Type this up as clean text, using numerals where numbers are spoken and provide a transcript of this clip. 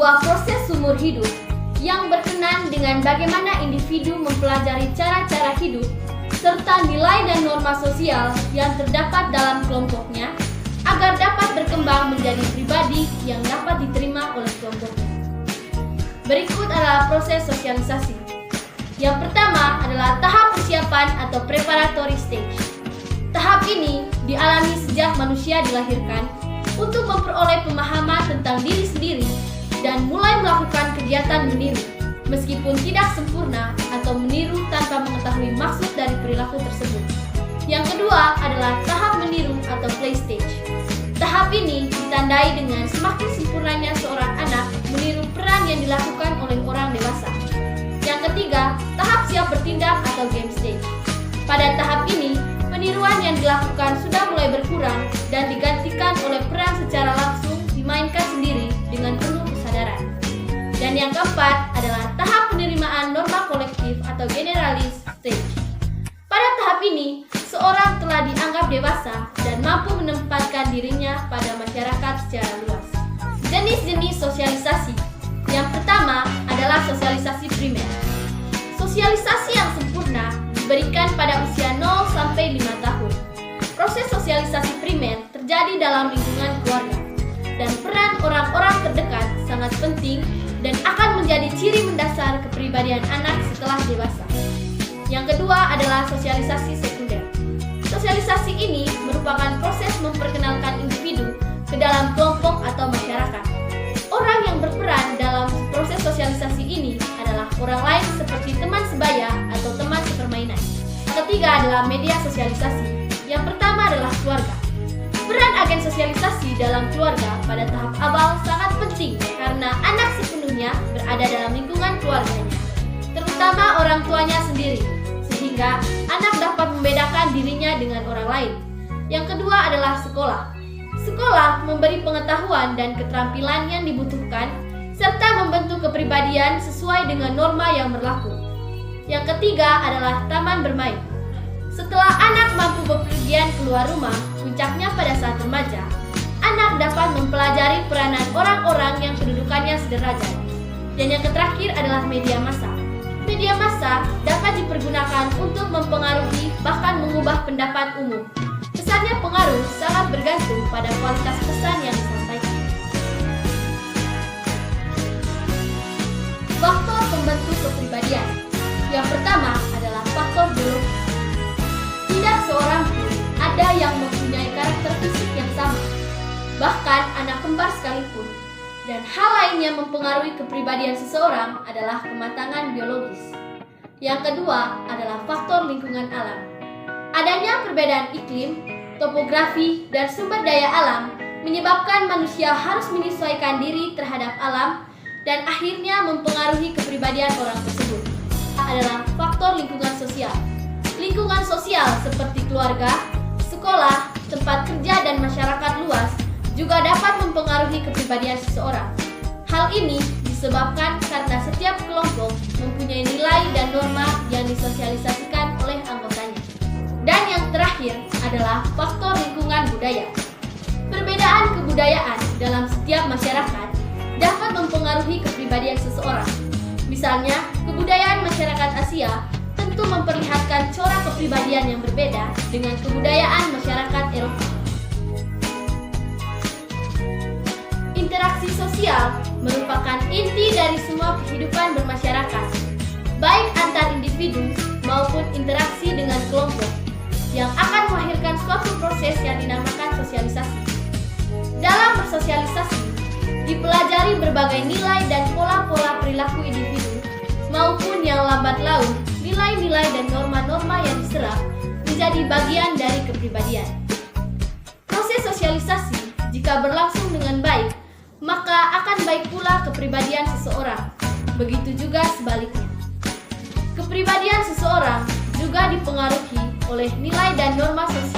sebuah proses sumur hidup yang berkenan dengan bagaimana individu mempelajari cara-cara hidup serta nilai dan norma sosial yang terdapat dalam kelompoknya agar dapat berkembang menjadi pribadi yang dapat diterima oleh kelompoknya. Berikut adalah proses sosialisasi. Yang pertama adalah tahap persiapan atau preparatory stage. Tahap ini dialami sejak manusia dilahirkan untuk memperoleh pemahaman tentang diri sendiri dan mulai melakukan kegiatan meniru, meskipun tidak sempurna atau meniru tanpa mengetahui maksud dari perilaku tersebut. Yang kedua adalah tahap meniru atau play stage. Tahap ini ditandai dengan semakin sempurnanya seorang anak meniru peran yang dilakukan oleh orang dewasa. Yang ketiga, tahap siap bertindak atau game stage. Pada tahap ini, peniruan yang dilakukan sudah mulai berkurang dan digantikan oleh peran secara langsung dimainkan sendiri dengan penuh kesadaran. Dan yang keempat adalah tahap penerimaan norma kolektif atau generalis stage. Pada tahap ini, seorang telah dianggap dewasa dan mampu menempatkan dirinya pada masyarakat secara luas. Jenis-jenis sosialisasi. Yang pertama adalah sosialisasi primer. Sosialisasi yang sempurna diberikan pada usia 0 sampai 5 tahun. Proses sosialisasi primer terjadi dalam lingkungan keluarga, dan peran orang-orang terdekat sangat penting dan akan menjadi ciri mendasar kepribadian anak setelah dewasa. Yang kedua adalah sosialisasi sekunder. Sosialisasi ini merupakan proses memperkenalkan individu ke dalam kelompok atau masyarakat. Orang yang berperan dalam proses sosialisasi ini adalah orang lain seperti teman sebaya atau teman sepermainan. Ketiga adalah media sosialisasi. Yang pertama adalah keluarga. Peran agen sosialisasi dalam keluarga pada tahap awal sangat penting karena anak sepenuhnya berada dalam lingkungan keluarganya, terutama orang tuanya sendiri, sehingga anak dapat membedakan dirinya dengan orang lain. Yang kedua adalah sekolah. Sekolah memberi pengetahuan dan keterampilan yang dibutuhkan serta membentuk kepribadian sesuai dengan norma yang berlaku. Yang ketiga adalah taman bermain. Setelah anak mampu bepergian keluar rumah, puncaknya pada saat remaja, anak dapat mempelajari peranan orang-orang yang kedudukannya sederajat. Dan yang terakhir adalah media massa. Media massa dapat dipergunakan untuk mempengaruhi bahkan mengubah pendapat umum. Besarnya pengaruh sangat bergantung pada kualitas pesan yang disampaikan. Faktor pembentuk kepribadian. Yang pertama adalah faktor biologis. Tidak seorang pun ada yang mempunyai karakter fisik yang sama, bahkan anak kembar sekalipun. Dan hal lain yang mempengaruhi kepribadian seseorang adalah kematangan biologis. Yang kedua adalah faktor lingkungan alam. Adanya perbedaan iklim, topografi, dan sumber daya alam menyebabkan manusia harus menyesuaikan diri terhadap alam dan akhirnya mempengaruhi kepribadian orang tersebut. Adalah faktor lingkungan sosial. Lingkungan sosial seperti keluarga, sekolah, tempat kerja, dan masyarakat luas juga dapat mempengaruhi kepribadian seseorang. Hal ini disebabkan karena setiap kelompok mempunyai nilai dan norma yang disosialisasikan oleh anggotanya. Dan yang terakhir adalah faktor lingkungan budaya. Perbedaan kebudayaan dalam setiap masyarakat dapat mempengaruhi kepribadian seseorang. Misalnya, kebudayaan masyarakat Asia tentu memperlihatkan corak kepribadian yang berbeda dengan kebudayaan masyarakat Eropa. Interaksi sosial merupakan inti dari semua kehidupan bermasyarakat, baik antar individu maupun interaksi dengan kelompok, yang akan melahirkan suatu proses yang dinamakan sosialisasi. Dalam bersosialisasi, dipelajari berbagai nilai dan pola-pola perilaku individu, maupun yang lambat laun, nilai-nilai dan norma-norma yang diserap menjadi bagian dari kepribadian. Proses sosialisasi, jika berlangsung dengan baik, maka akan baik pula kepribadian seseorang. Begitu juga sebaliknya. Kepribadian seseorang juga dipengaruhi oleh nilai dan norma sosial